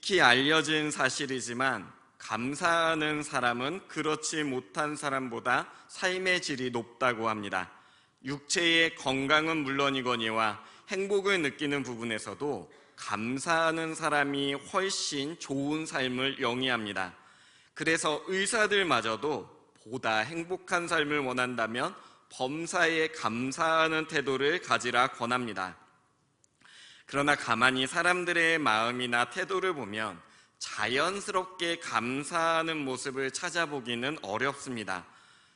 익히 알려진 사실이지만 감사하는 사람은 그렇지 못한 사람보다 삶의 질이 높다고 합니다. 육체의 건강은 물론이거니와 행복을 느끼는 부분에서도 감사하는 사람이 훨씬 좋은 삶을 영위합니다. 그래서 의사들마저도 보다 행복한 삶을 원한다면 범사에 감사하는 태도를 가지라 권합니다. 그러나 가만히 사람들의 마음이나 태도를 보면 자연스럽게 감사하는 모습을 찾아보기는 어렵습니다.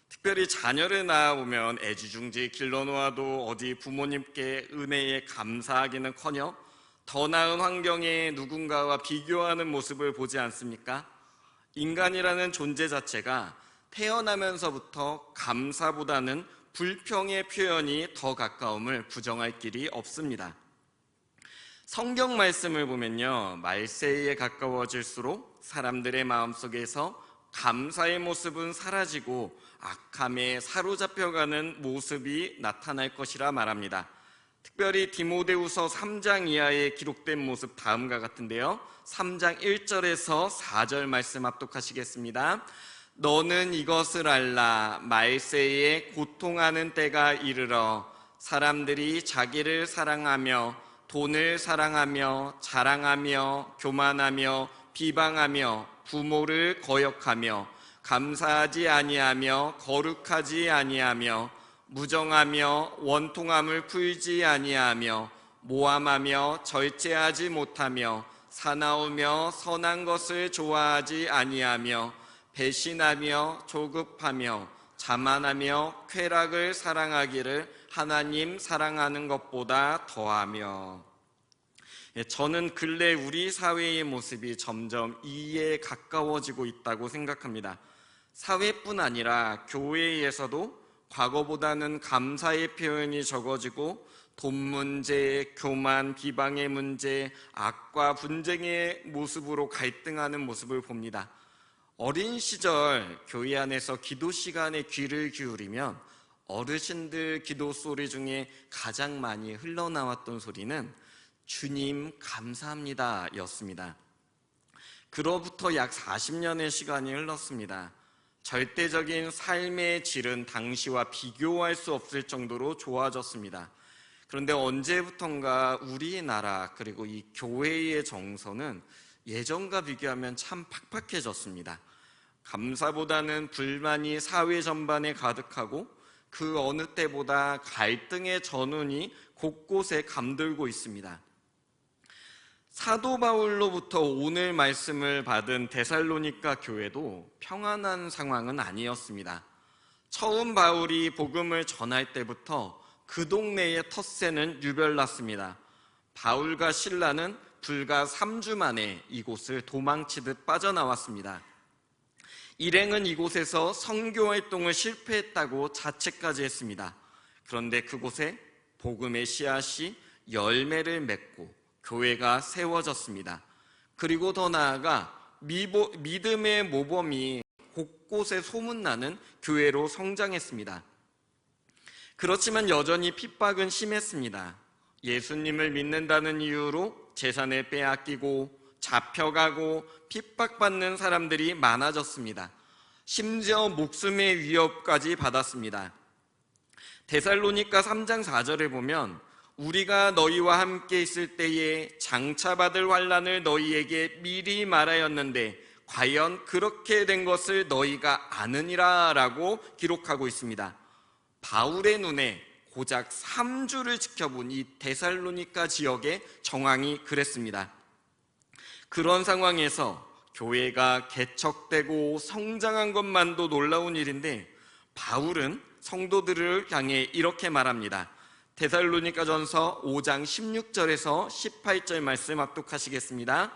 특별히 자녀를 낳아보면 애지중지 길러놓아도 어디 부모님께 은혜에 감사하기는커녕 더 나은 환경에 누군가와 비교하는 모습을 보지 않습니까? 인간이라는 존재 자체가 태어나면서부터 감사보다는 불평의 표현이 더 가까움을 부정할 길이 없습니다. 성경 말씀을 보면요, 말세에 가까워질수록 사람들의 마음속에서 감사의 모습은 사라지고 악함에 사로잡혀가는 모습이 나타날 것이라 말합니다. 특별히 디모데후서 3장 이하에 기록된 모습 다음과 같은데요, 3장 1절에서 4절 말씀 합독하시겠습니다. 너는 이것을 알라. 말세에 고통하는 때가 이르러 사람들이 자기를 사랑하며 돈을 사랑하며 자랑하며 교만하며 비방하며 부모를 거역하며 감사하지 아니하며 거룩하지 아니하며 무정하며 원통함을 풀지 아니하며 모함하며 절제하지 못하며 사나우며 선한 것을 좋아하지 아니하며 배신하며 조급하며 자만하며 쾌락을 사랑하기를 하나님 사랑하는 것보다 더하며. 저는 근래 우리 사회의 모습이 점점 이에 가까워지고 있다고 생각합니다. 사회뿐 아니라 교회에서도 과거보다는 감사의 표현이 적어지고 돈 문제, 교만, 비방의 문제, 악과 분쟁의 모습으로 갈등하는 모습을 봅니다. 어린 시절 교회 안에서 기도 시간에 귀를 기울이면 어르신들 기도 소리 중에 가장 많이 흘러나왔던 소리는 주님 감사합니다 였습니다. 그로부터 약 40년의 시간이 흘렀습니다. 절대적인 삶의 질은 당시와 비교할 수 없을 정도로 좋아졌습니다. 그런데 언제부턴가 우리나라 그리고 이 교회의 정서는 예전과 비교하면 참 팍팍해졌습니다. 감사보다는 불만이 사회 전반에 가득하고 그 어느 때보다 갈등의 전운이 곳곳에 감돌고 있습니다. 사도 바울로부터 오늘 말씀을 받은 데살로니가 교회도 평안한 상황은 아니었습니다. 처음 바울이 복음을 전할 때부터 그 동네의 텃세는 유별났습니다. 바울과 실라는 불과 3주 만에 이곳을 도망치듯 빠져나왔습니다. 일행은 이곳에서 선교 활동을 실패했다고 자책까지 했습니다. 그런데 그곳에 복음의 씨앗이 열매를 맺고 교회가 세워졌습니다. 그리고 더 나아가 믿음의 모범이 곳곳에 소문나는 교회로 성장했습니다. 그렇지만 여전히 핍박은 심했습니다. 예수님을 믿는다는 이유로 재산을 빼앗기고 잡혀가고 핍박받는 사람들이 많아졌습니다. 심지어 목숨의 위협까지 받았습니다. 데살로니가 3장 4절에 보면 우리가 너희와 함께 있을 때에 장차 받을 환난을 너희에게 미리 말하였는데 과연 그렇게 된 것을 너희가 아느니라 라고 기록하고 있습니다. 바울의 눈에 고작 3주를 지켜본 이 데살로니가 지역의 정황이 그랬습니다. 그런 상황에서 교회가 개척되고 성장한 것만도 놀라운 일인데 바울은 성도들을 향해 이렇게 말합니다. 데살로니가전서 5장 16절에서 18절 말씀 합독하시겠습니다.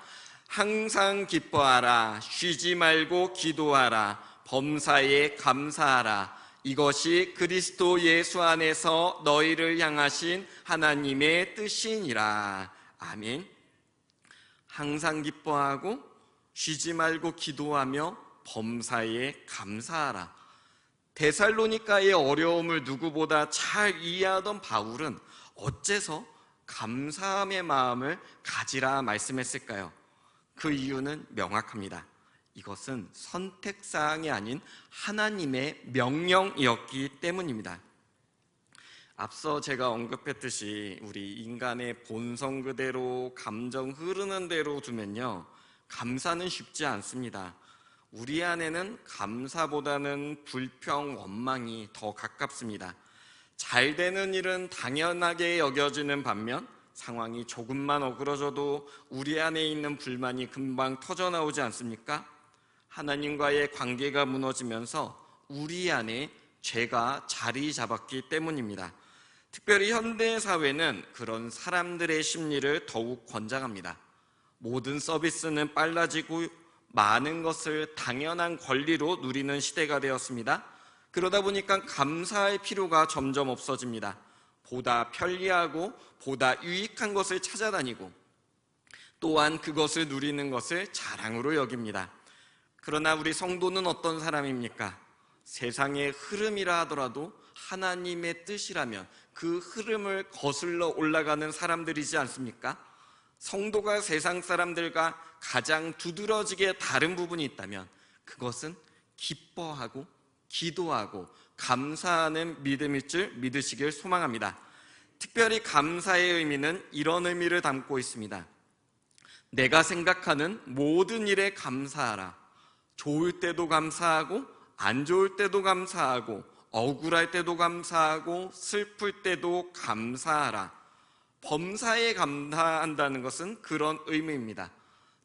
항상 기뻐하라. 쉬지 말고 기도하라. 범사에 감사하라. 이것이 그리스도 예수 안에서 너희를 향하신 하나님의 뜻이니라. 아멘. 항상 기뻐하고 쉬지 말고 기도하며 범사에 감사하라. 데살로니가의 어려움을 누구보다 잘 이해하던 바울은 어째서 감사함의 마음을 가지라 말씀했을까요? 그 이유는 명확합니다. 이것은 선택사항이 아닌 하나님의 명령이었기 때문입니다. 앞서 제가 언급했듯이 우리 인간의 본성 그대로 감정 흐르는 대로 두면요, 감사는 쉽지 않습니다. 우리 안에는 감사보다는 불평, 원망이 더 가깝습니다. 잘 되는 일은 당연하게 여겨지는 반면 상황이 조금만 어그러져도 우리 안에 있는 불만이 금방 터져나오지 않습니까? 하나님과의 관계가 무너지면서 우리 안에 죄가 자리 잡았기 때문입니다. 특별히 현대 사회는 그런 사람들의 심리를 더욱 권장합니다. 모든 서비스는 빨라지고 많은 것을 당연한 권리로 누리는 시대가 되었습니다. 그러다 보니까 감사할 필요가 점점 없어집니다. 보다 편리하고 보다 유익한 것을 찾아다니고 또한 그것을 누리는 것을 자랑으로 여깁니다. 그러나 우리 성도는 어떤 사람입니까? 세상의 흐름이라 하더라도 하나님의 뜻이라면 그 흐름을 거슬러 올라가는 사람들이지 않습니까? 성도가 세상 사람들과 가장 두드러지게 다른 부분이 있다면 그것은 기뻐하고 기도하고 감사하는 믿음일 줄 믿으시길 소망합니다. 특별히 감사의 의미는 이런 의미를 담고 있습니다. 내가 생각하는 모든 일에 감사하라. 좋을 때도 감사하고 안 좋을 때도 감사하고 억울할 때도 감사하고 슬플 때도 감사하라. 범사에 감사한다는 것은 그런 의미입니다.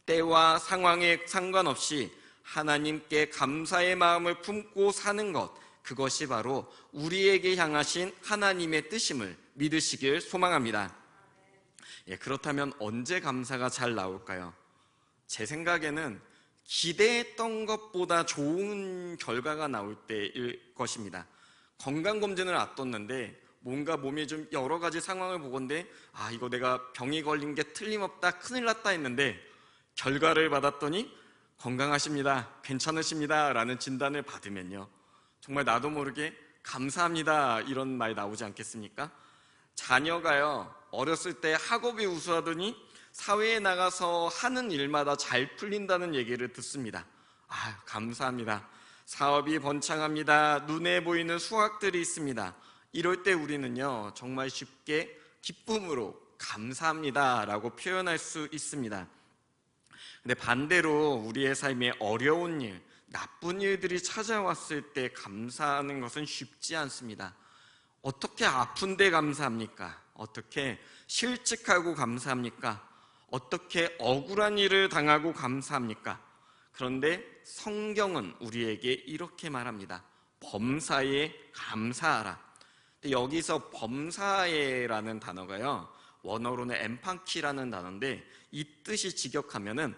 때와 상황에 상관없이 하나님께 감사의 마음을 품고 사는 것, 그것이 바로 우리에게 향하신 하나님의 뜻임을 믿으시길 소망합니다. 그렇다면 언제 감사가 잘 나올까요? 제 생각에는 기대했던 것보다 좋은 결과가 나올 때일 것입니다. 건강검진을 앞뒀는데 뭔가 몸에 좀 여러 가지 상황을 보건대 이거 내가 병이 걸린 게 틀림없다, 큰일 났다 했는데 결과를 받았더니 건강하십니다, 괜찮으십니다 라는 진단을 받으면요, 정말 나도 모르게 감사합니다 이런 말 나오지 않겠습니까? 자녀가요, 어렸을 때 학업이 우수하더니 사회에 나가서 하는 일마다 잘 풀린다는 얘기를 듣습니다. 감사합니다. 사업이 번창합니다. 눈에 보이는 수확들이 있습니다. 이럴 때 우리는요, 정말 쉽게 기쁨으로 감사합니다 라고 표현할 수 있습니다. 근데 반대로 우리의 삶에 어려운 일, 나쁜 일들이 찾아왔을 때 감사하는 것은 쉽지 않습니다. 어떻게 아픈데 감사합니까? 어떻게 실직하고 감사합니까? 어떻게 억울한 일을 당하고 감사합니까? 그런데 성경은 우리에게 이렇게 말합니다. 범사에 감사하라. 근데 여기서 범사에라는 단어가요, 원어로는 엠판키라는 단어인데 이 뜻이 직역하면은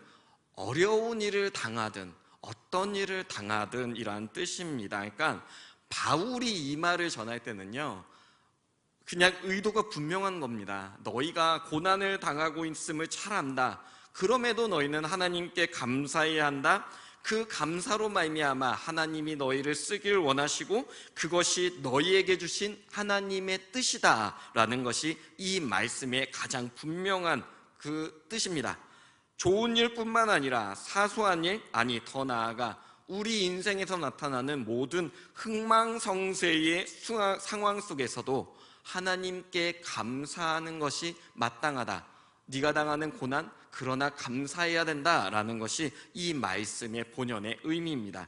어려운 일을 당하든 어떤 일을 당하든 이란 뜻입니다. 그러니까 바울이 이 말을 전할 때는요, 그냥 의도가 분명한 겁니다. 너희가 고난을 당하고 있음을 잘 안다. 그럼에도 너희는 하나님께 감사해야 한다. 그 감사로 말미암아 하나님이 너희를 쓰길 원하시고 그것이 너희에게 주신 하나님의 뜻이다 라는 것이 이 말씀의 가장 분명한 그 뜻입니다. 좋은 일뿐만 아니라 사소한 일, 더 나아가 우리 인생에서 나타나는 모든 흥망성쇠의 상황 속에서도 하나님께 감사하는 것이 마땅하다. 네가 당하는 고난, 그러나 감사해야 된다라는 것이 이 말씀의 본연의 의미입니다.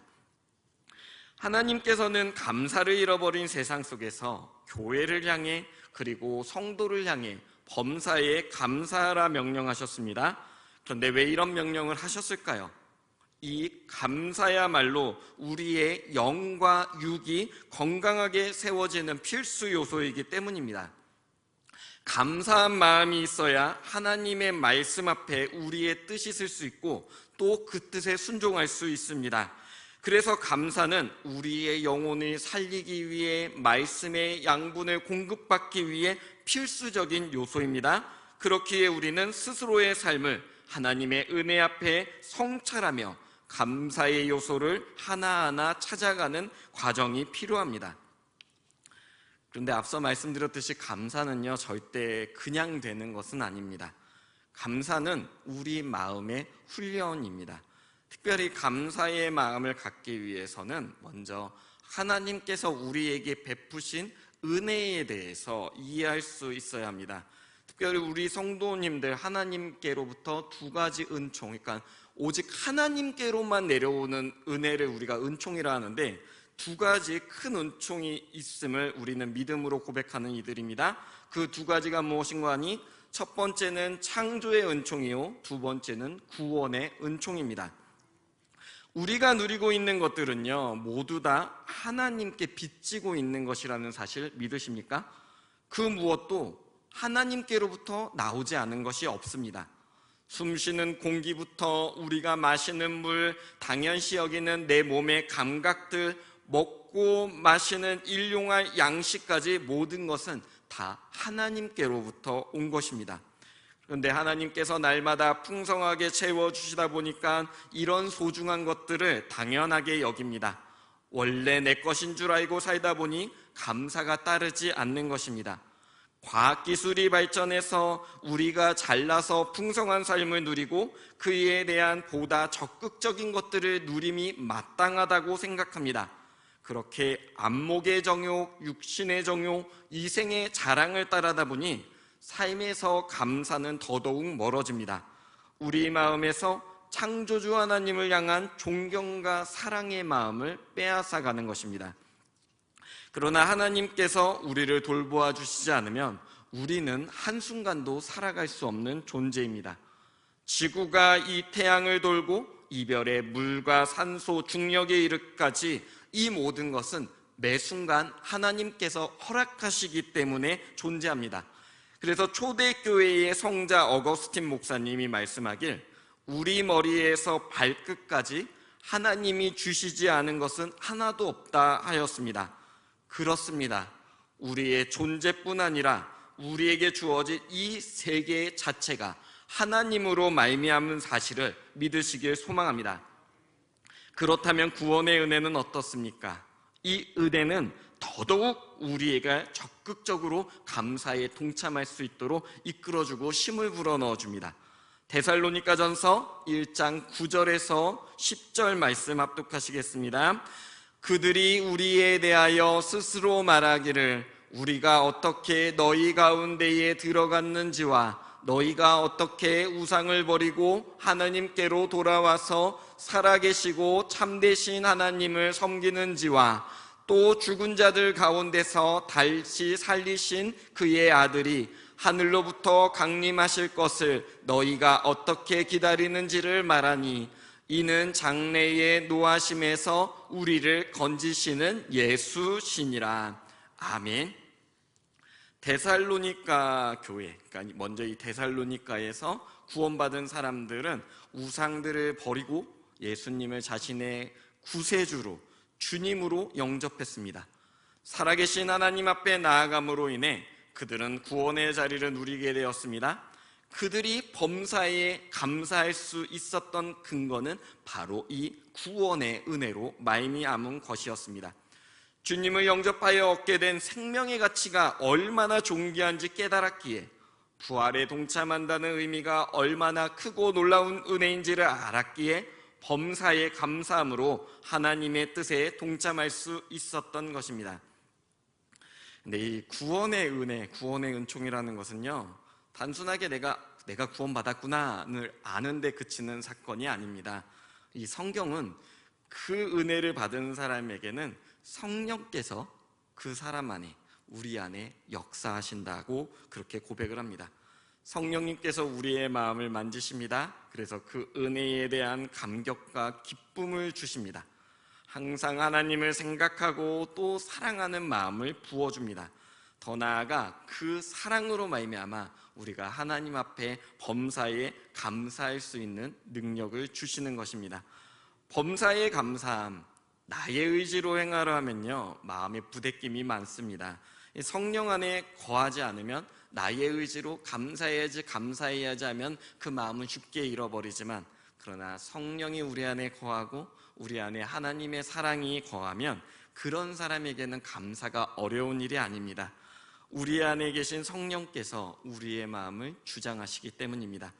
하나님께서는 감사를 잃어버린 세상 속에서 교회를 향해 그리고 성도를 향해 범사에 감사하라 명령하셨습니다. 그런데 왜 이런 명령을 하셨을까요? 이 감사야말로 우리의 영과 육이 건강하게 세워지는 필수 요소이기 때문입니다. 감사한 마음이 있어야 하나님의 말씀 앞에 우리의 뜻이 설 수 있고 또 그 뜻에 순종할 수 있습니다. 그래서 감사는 우리의 영혼을 살리기 위해 말씀의 양분을 공급받기 위해 필수적인 요소입니다. 그렇기에 우리는 스스로의 삶을 하나님의 은혜 앞에 성찰하며 감사의 요소를 하나하나 찾아가는 과정이 필요합니다. 그런데 앞서 말씀드렸듯이 감사는요, 절대 그냥 되는 것은 아닙니다. 감사는 우리 마음의 훈련입니다. 특별히 감사의 마음을 갖기 위해서는 먼저 하나님께서 우리에게 베푸신 은혜에 대해서 이해할 수 있어야 합니다. 특별히 우리 성도님들, 하나님께로부터 두 가지 은총, 그러니까 오직 하나님께로만 내려오는 은혜를 우리가 은총이라 하는데, 두 가지 큰 은총이 있음을 우리는 믿음으로 고백하는 이들입니다. 그 두 가지가 무엇인가 하니, 첫 번째는 창조의 은총이요, 두 번째는 구원의 은총입니다. 우리가 누리고 있는 것들은요, 모두 다 하나님께 빚지고 있는 것이라는 사실 믿으십니까? 그 무엇도 하나님께로부터 나오지 않은 것이 없습니다. 숨쉬는 공기부터 우리가 마시는 물, 당연시 여기는 내 몸의 감각들, 먹고 마시는 일용할 양식까지 모든 것은 다 하나님께로부터 온 것입니다. 그런데 하나님께서 날마다 풍성하게 채워주시다 보니까 이런 소중한 것들을 당연하게 여깁니다. 원래 내 것인 줄 알고 살다 보니 감사가 따르지 않는 것입니다. 과학기술이 발전해서 우리가 잘나서 풍성한 삶을 누리고 그에 대한 보다 적극적인 것들을 누림이 마땅하다고 생각합니다. 그렇게 안목의 정욕, 육신의 정욕, 이생의 자랑을 따르다 보니 삶에서 감사는 더더욱 멀어집니다. 우리 마음에서 창조주 하나님을 향한 존경과 사랑의 마음을 빼앗아가는 것입니다. 그러나 하나님께서 우리를 돌보아 주시지 않으면 우리는 한순간도 살아갈 수 없는 존재입니다. 지구가 이 태양을 돌고 이별의 물과 산소, 중력에 이르기까지 이 모든 것은 매 순간 하나님께서 허락하시기 때문에 존재합니다. 그래서 초대교회의 성자 어거스틴 목사님이 말씀하길, 우리 머리에서 발끝까지 하나님이 주시지 않은 것은 하나도 없다 하였습니다. 그렇습니다. 우리의 존재뿐 아니라 우리에게 주어진 이 세계 자체가 하나님으로 말미암은 사실을 믿으시길 소망합니다. 그렇다면 구원의 은혜는 어떻습니까? 이 은혜는 더더욱 우리에게 적극적으로 감사에 동참할 수 있도록 이끌어주고 힘을 불어넣어줍니다. 데살로니가전서 1장 9절에서 10절 말씀 합독하시겠습니다. 그들이 우리에 대하여 스스로 말하기를 우리가 어떻게 너희 가운데에 들어갔는지와 너희가 어떻게 우상을 버리고 하나님께로 돌아와서 살아계시고 참되신 하나님을 섬기는지와 또 죽은 자들 가운데서 다시 살리신 그의 아들이 하늘로부터 강림하실 것을 너희가 어떻게 기다리는지를 말하니 이는 장래의 노하심에서 우리를 건지시는 예수시니라. 아멘. 데살로니가 교회, 그러니까 먼저 이 데살로니가에서 구원받은 사람들은 우상들을 버리고 예수님을 자신의 구세주로, 주님으로 영접했습니다. 살아계신 하나님 앞에 나아감으로 인해 그들은 구원의 자리를 누리게 되었습니다. 그들이 범사에 감사할 수 있었던 근거는 바로 이 구원의 은혜로 말미암은 것이었습니다. 주님을 영접하여 얻게 된 생명의 가치가 얼마나 존귀한지 깨달았기에 부활에 동참한다는 의미가 얼마나 크고 놀라운 은혜인지를 알았기에 범사에 감사함으로 하나님의 뜻에 동참할 수 있었던 것입니다. 근데 이 구원의 은혜, 구원의 은총이라는 것은요, 단순하게 내가 구원받았구나를 아는데 그치는 사건이 아닙니다. 이 성경은 그 은혜를 받은 사람에게는 성령께서 그 사람 안에, 우리 안에 역사하신다고 그렇게 고백을 합니다. 성령님께서 우리의 마음을 만지십니다. 그래서 그 은혜에 대한 감격과 기쁨을 주십니다. 항상 하나님을 생각하고 또 사랑하는 마음을 부어줍니다. 더 나아가 그 사랑으로 말미암아 우리가 하나님 앞에 범사에 감사할 수 있는 능력을 주시는 것입니다. 범사에 감사함, 나의 의지로 행하려 하면요, 마음에 부대낌이 많습니다. 성령 안에 거하지 않으면 나의 의지로 감사해야지 하면 그 마음은 쉽게 잃어버리지만, 그러나 성령이 우리 안에 거하고 우리 안에 하나님의 사랑이 거하면 그런 사람에게는 감사가 어려운 일이 아닙니다. 우리 안에 계신 성령께서 우리의 마음을 주장하시기 때문입니다.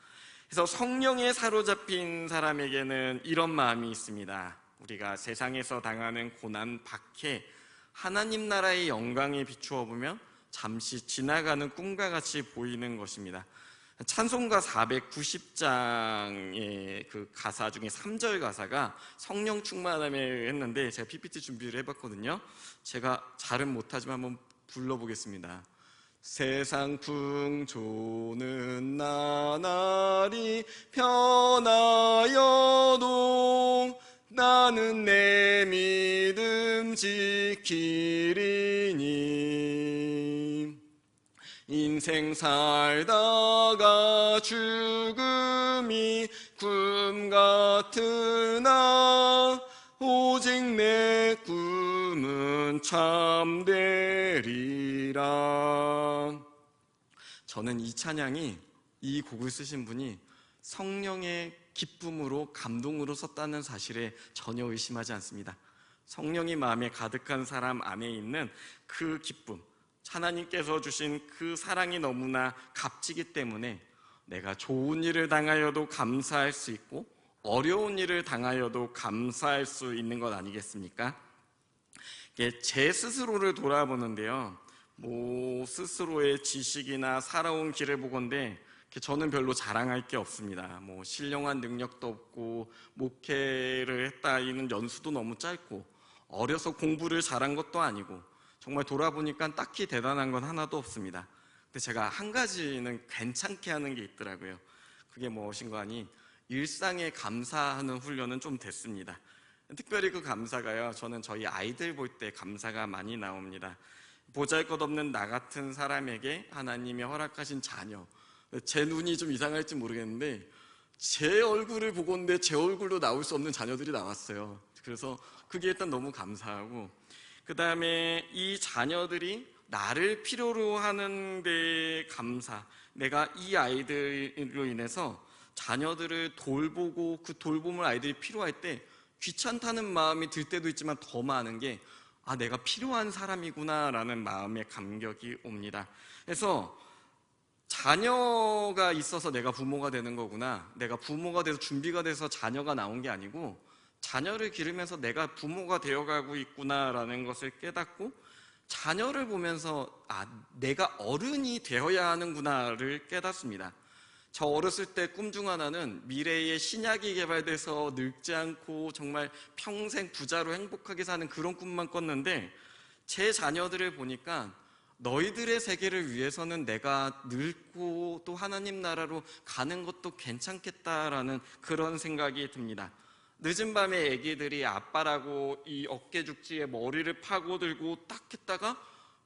그래서 성령에 사로잡힌 사람에게는 이런 마음이 있습니다. 우리가 세상에서 당하는 고난, 박해, 하나님 나라의 영광에 비추어 보면 잠시 지나가는 꿈과 같이 보이는 것입니다. 찬송가 490장의 그 가사 중에 3절 가사가 성령 충만함에 했는데, 제가 PPT 준비를 해봤거든요. 제가 잘은 못하지만 한번 불러보겠습니다. 세상 풍조는 나날이 변하여도 나는 내 믿음 지키리니. 인생 살다가 죽음이 꿈 같으나 오직 내 꿈은 참되리라. 저는 이 찬양이, 이 곡을 쓰신 분이 성령의 기쁨으로, 감동으로 썼다는 사실에 전혀 의심하지 않습니다. 성령이 마음에 가득한 사람 안에 있는 그 기쁨, 하나님께서 주신 그 사랑이 너무나 값지기 때문에 내가 좋은 일을 당하여도 감사할 수 있고 어려운 일을 당하여도 감사할 수 있는 것 아니겠습니까? 제 스스로를 돌아보는데요, 스스로의 지식이나 살아온 길을 보건대 저는 별로 자랑할 게 없습니다. 신령한 능력도 없고, 목회를 했다 이는 연수도 너무 짧고, 어려서 공부를 잘한 것도 아니고, 정말 돌아보니까 딱히 대단한 건 하나도 없습니다. 근데 제가 한 가지는 괜찮게 하는 게 있더라고요. 그게 무엇인가 하니, 일상에 감사하는 훈련은 좀 됐습니다. 특별히 그 감사가요, 저는 저희 아이들 볼 때 감사가 많이 나옵니다. 보잘것없는 나 같은 사람에게 하나님이 허락하신 자녀, 제 눈이 좀 이상할지 모르겠는데 제 얼굴을 보건대 제 얼굴로 나올 수 없는 자녀들이 나왔어요. 그래서 그게 일단 너무 감사하고, 그 다음에 이 자녀들이 나를 필요로 하는 데 감사. 내가 이 아이들로 인해서 자녀들을 돌보고 그 돌봄을 아이들이 필요할 때 귀찮다는 마음이 들 때도 있지만 더 많은 게 내가 필요한 사람이구나 라는 마음의 감격이 옵니다. 그래서 자녀가 있어서 내가 부모가 되는 거구나, 내가 부모가 돼서 준비가 돼서 자녀가 나온 게 아니고 자녀를 기르면서 내가 부모가 되어가고 있구나라는 것을 깨닫고, 자녀를 보면서 내가 어른이 되어야 하는구나를 깨닫습니다. 저 어렸을 때 꿈 중 하나는 미래에 신약이 개발돼서 늙지 않고 정말 평생 부자로 행복하게 사는 그런 꿈만 꿨는데, 제 자녀들을 보니까 너희들의 세계를 위해서는 내가 늙고 또 하나님 나라로 가는 것도 괜찮겠다라는 그런 생각이 듭니다. 늦은 밤에 아기들이 아빠라고 이 어깨 죽지에 머리를 파고들고 딱 했다가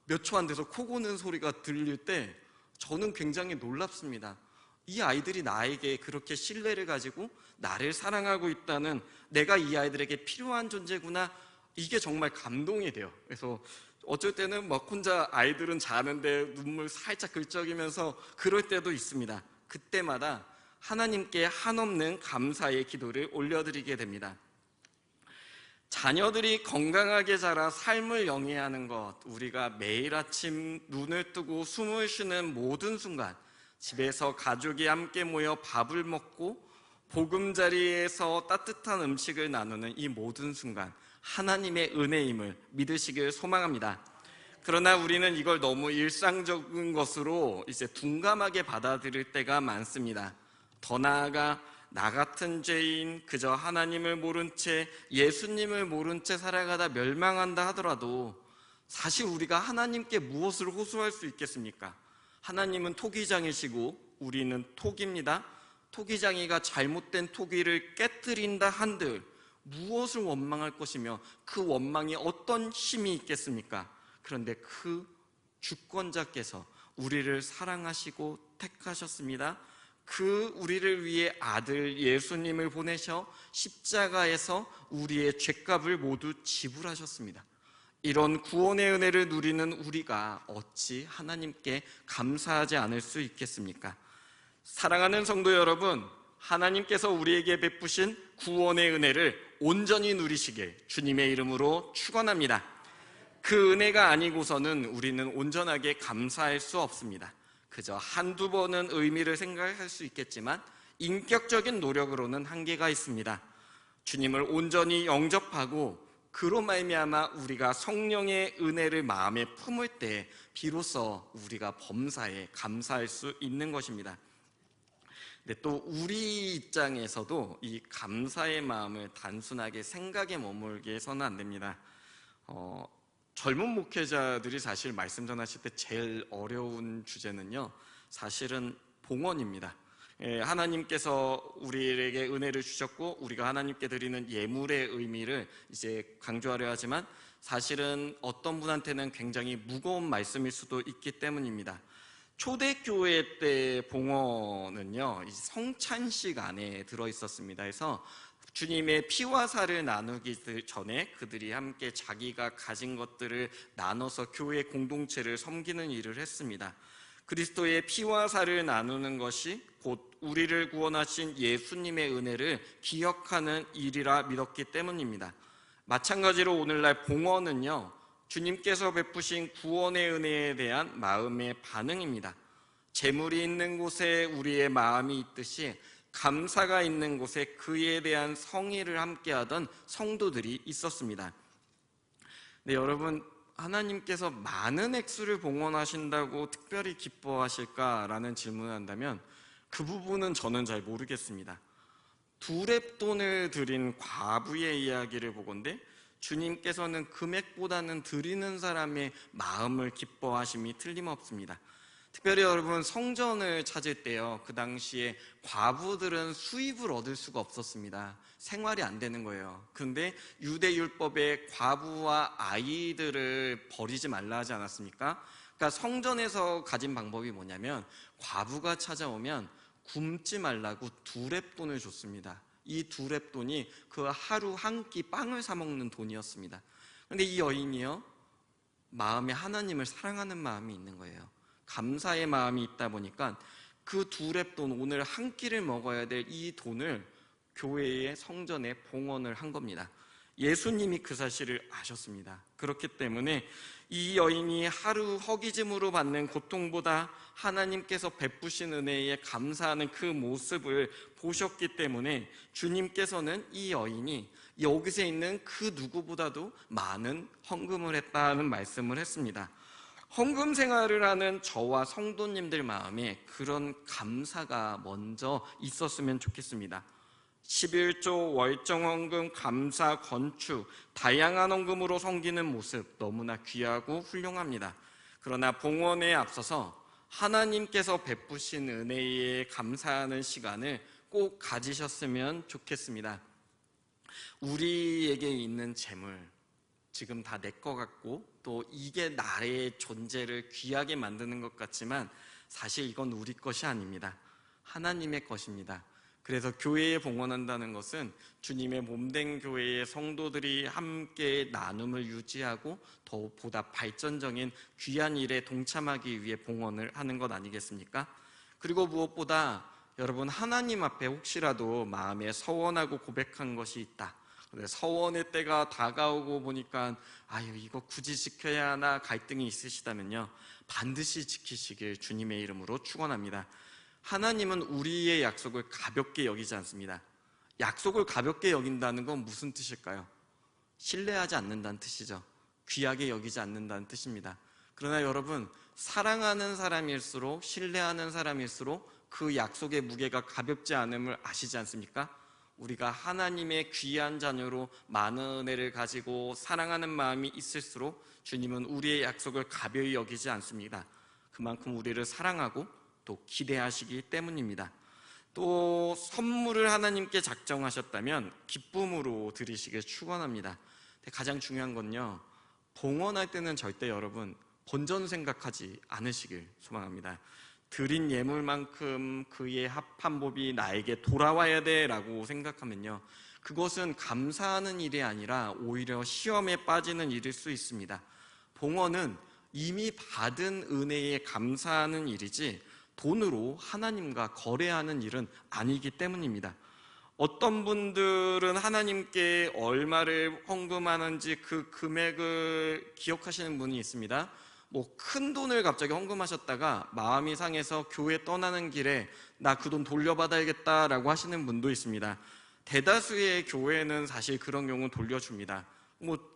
몇 초 안 돼서 코 고는 소리가 들릴 때 저는 굉장히 놀랍습니다. 이 아이들이 나에게 그렇게 신뢰를 가지고 나를 사랑하고 있다는, 내가 이 아이들에게 필요한 존재구나, 이게 정말 감동이 돼요. 그래서 어쩔 때는 혼자 아이들은 자는데 눈물 살짝 긁적이면서 그럴 때도 있습니다. 그때마다 하나님께 한없는 감사의 기도를 올려드리게 됩니다. 자녀들이 건강하게 자라 삶을 영위하는 것, 우리가 매일 아침 눈을 뜨고 숨을 쉬는 모든 순간, 집에서 가족이 함께 모여 밥을 먹고 보금자리에서 따뜻한 음식을 나누는 이 모든 순간, 하나님의 은혜임을 믿으시길 소망합니다. 그러나 우리는 이걸 너무 일상적인 것으로 이제 둔감하게 받아들일 때가 많습니다. 더 나아가 나 같은 죄인, 그저 하나님을 모른 채, 예수님을 모른 채 살아가다 멸망한다 하더라도 사실 우리가 하나님께 무엇을 호소할 수 있겠습니까? 하나님은 토기장이시고 우리는 토기입니다. 토기장이가 잘못된 토기를 깨뜨린다 한들 무엇을 원망할 것이며 그 원망이 어떤 힘이 있겠습니까? 그런데 그 주권자께서 우리를 사랑하시고 택하셨습니다. 그 우리를 위해 아들 예수님을 보내셔 십자가에서 우리의 죄값을 모두 지불하셨습니다. 이런 구원의 은혜를 누리는 우리가 어찌 하나님께 감사하지 않을 수 있겠습니까? 사랑하는 성도 여러분, 하나님께서 우리에게 베푸신 구원의 은혜를 온전히 누리시길 주님의 이름으로 축원합니다. 그 은혜가 아니고서는 우리는 온전하게 감사할 수 없습니다. 그저 한두 번은 의미를 생각할 수 있겠지만 인격적인 노력으로는 한계가 있습니다. 주님을 온전히 영접하고 그로 말미암아 우리가 성령의 은혜를 마음에 품을 때 비로소 우리가 범사에 감사할 수 있는 것입니다. 근데 또 우리 입장에서도 이 감사의 마음을 단순하게 생각에 머물게 해서는 안 됩니다. 젊은 목회자들이 사실 말씀 전하실 때 제일 어려운 주제는요, 사실은 봉헌입니다. 하나님께서 우리에게 은혜를 주셨고 우리가 하나님께 드리는 예물의 의미를 이제 강조하려 하지만 사실은 어떤 분한테는 굉장히 무거운 말씀일 수도 있기 때문입니다. 초대교회 때 봉헌은요, 성찬식 안에 들어있었습니다. 그래서 주님의 피와 살을 나누기 전에 그들이 함께 자기가 가진 것들을 나눠서 교회 공동체를 섬기는 일을 했습니다. 그리스도의 피와 살을 나누는 것이 곧 우리를 구원하신 예수님의 은혜를 기억하는 일이라 믿었기 때문입니다. 마찬가지로 오늘날 봉헌은요, 주님께서 베푸신 구원의 은혜에 대한 마음의 반응입니다. 재물이 있는 곳에 우리의 마음이 있듯이 감사가 있는 곳에 그에 대한 성의를 함께하던 성도들이 있었습니다. 네, 여러분, 하나님께서 많은 액수를 봉헌하신다고 특별히 기뻐하실까라는 질문을 한다면 그 부분은 저는 잘 모르겠습니다. 두 렙돈을 드린 과부의 이야기를 보건대 주님께서는 금액보다는 드리는 사람의 마음을 기뻐하심이 틀림없습니다. 특별히 여러분, 성전을 찾을 때요, 그 당시에 과부들은 수입을 얻을 수가 없었습니다. 생활이 안 되는 거예요. 그런데 유대율법에 과부와 아이들을 버리지 말라 하지 않았습니까? 그러니까 성전에서 가진 방법이 뭐냐면 과부가 찾아오면 굶지 말라고 두 렙돈을 줬습니다. 이 두 렙돈이 그 하루 한 끼 빵을 사 먹는 돈이었습니다. 그런데 이 여인이요, 마음에 하나님을 사랑하는 마음이 있는 거예요. 감사의 마음이 있다 보니까 그 두 렙돈, 오늘 한 끼를 먹어야 될 이 돈을 교회의 성전에 봉헌을 한 겁니다. 예수님이 그 사실을 아셨습니다. 그렇기 때문에 이 여인이 하루 허기짐으로 받는 고통보다 하나님께서 베푸신 은혜에 감사하는 그 모습을 보셨기 때문에 주님께서는 이 여인이 여기서 있는 그 누구보다도 많은 헌금을 했다는 말씀을 했습니다. 헌금 생활을 하는 저와 성도님들 마음에 그런 감사가 먼저 있었으면 좋겠습니다. 11조, 월정헌금, 감사, 건축, 다양한 헌금으로 섬기는 모습 너무나 귀하고 훌륭합니다. 그러나 봉헌에 앞서서 하나님께서 베푸신 은혜에 감사하는 시간을 꼭 가지셨으면 좋겠습니다. 우리에게 있는 재물, 지금 다 내 것 같고 또 이게 나의 존재를 귀하게 만드는 것 같지만 사실 이건 우리 것이 아닙니다. 하나님의 것입니다. 그래서 교회에 봉헌한다는 것은 주님의 몸된 교회의 성도들이 함께 나눔을 유지하고 더 보다 발전적인 귀한 일에 동참하기 위해 봉헌을 하는 것 아니겠습니까? 그리고 무엇보다 여러분, 하나님 앞에 혹시라도 마음에 서원하고 고백한 것이 있다, 서원의 때가 다가오고 보니까 이거 굳이 지켜야 하나 갈등이 있으시다면요, 반드시 지키시길 주님의 이름으로 축원합니다. 하나님은 우리의 약속을 가볍게 여기지 않습니다. 약속을 가볍게 여긴다는 건 무슨 뜻일까요? 신뢰하지 않는다는 뜻이죠. 귀하게 여기지 않는다는 뜻입니다. 그러나 여러분, 사랑하는 사람일수록, 신뢰하는 사람일수록 그 약속의 무게가 가볍지 않음을 아시지 않습니까? 우리가 하나님의 귀한 자녀로 많은 은혜를 가지고 사랑하는 마음이 있을수록 주님은 우리의 약속을 가벼이 여기지 않습니다. 그만큼 우리를 사랑하고 또 기대하시기 때문입니다. 또 선물을 하나님께 작정하셨다면 기쁨으로 드리시길 축원합니다. 가장 중요한 건요, 봉헌할 때는 절대 여러분 본전 생각하지 않으시길 소망합니다. 드린 예물만큼 그의 합한 법이 나에게 돌아와야 돼라고 생각하면요, 그것은 감사하는 일이 아니라 오히려 시험에 빠지는 일일 수 있습니다. 봉헌은 이미 받은 은혜에 감사하는 일이지 돈으로 하나님과 거래하는 일은 아니기 때문입니다. 어떤 분들은 하나님께 얼마를 헌금하는지 그 금액을 기억하시는 분이 있습니다. 뭐 큰 돈을 갑자기 헌금하셨다가 마음이 상해서 교회 떠나는 길에 나 그 돈 돌려받아야겠다라고 하시는 분도 있습니다. 대다수의 교회는 사실 그런 경우 돌려줍니다.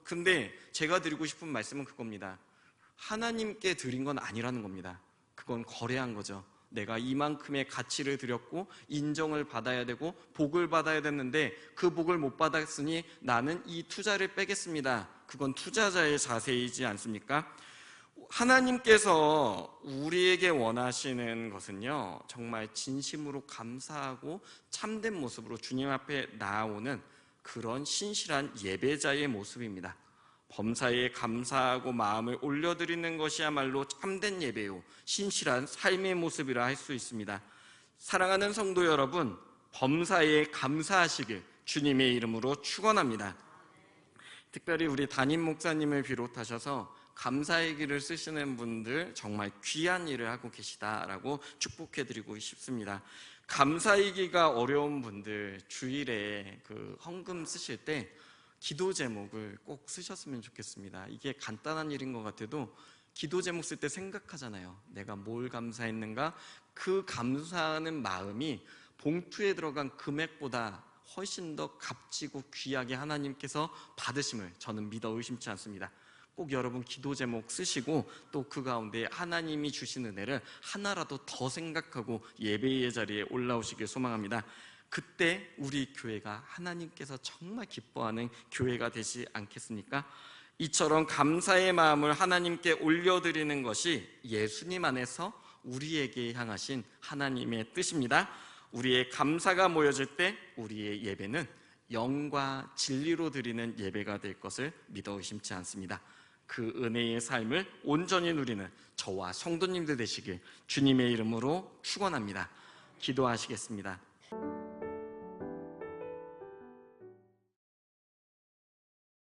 근데 제가 드리고 싶은 말씀은 그겁니다. 하나님께 드린 건 아니라는 겁니다. 그건 거래한 거죠. 내가 이만큼의 가치를 드렸고 인정을 받아야 되고 복을 받아야 됐는데 그 복을 못 받았으니 나는 이 투자를 빼겠습니다. 그건 투자자의 자세이지 않습니까? 하나님께서 우리에게 원하시는 것은요, 정말 진심으로 감사하고 참된 모습으로 주님 앞에 나아오는 그런 신실한 예배자의 모습입니다. 범사에 감사하고 마음을 올려드리는 것이야말로 참된 예배요, 신실한 삶의 모습이라 할 수 있습니다. 사랑하는 성도 여러분, 범사에 감사하시길 주님의 이름으로 축원합니다. 특별히 우리 담임 목사님을 비롯하셔서 감사의 길을 쓰시는 분들 정말 귀한 일을 하고 계시다라고 축복해드리고 싶습니다. 감사이기가 어려운 분들 주일에 그 헌금 쓰실 때 기도 제목을 꼭 쓰셨으면 좋겠습니다. 이게 간단한 일인 것 같아도 기도 제목 쓸 때 생각하잖아요. 내가 뭘 감사했는가? 그 감사하는 마음이 봉투에 들어간 금액보다 훨씬 더 값지고 귀하게 하나님께서 받으심을 저는 믿어 의심치 않습니다. 꼭 여러분 기도 제목 쓰시고 또 그 가운데 하나님이 주신 은혜를 하나라도 더 생각하고 예배의 자리에 올라오시길 소망합니다. 그때 우리 교회가 하나님께서 정말 기뻐하는 교회가 되지 않겠습니까? 이처럼 감사의 마음을 하나님께 올려드리는 것이 예수님 안에서 우리에게 향하신 하나님의 뜻입니다. 우리의 감사가 모여질 때 우리의 예배는 영과 진리로 드리는 예배가 될 것을 믿어 의심치 않습니다. 그 은혜의 삶을 온전히 누리는 저와 성도님들 되시길 주님의 이름으로 축원합니다. 기도하시겠습니다.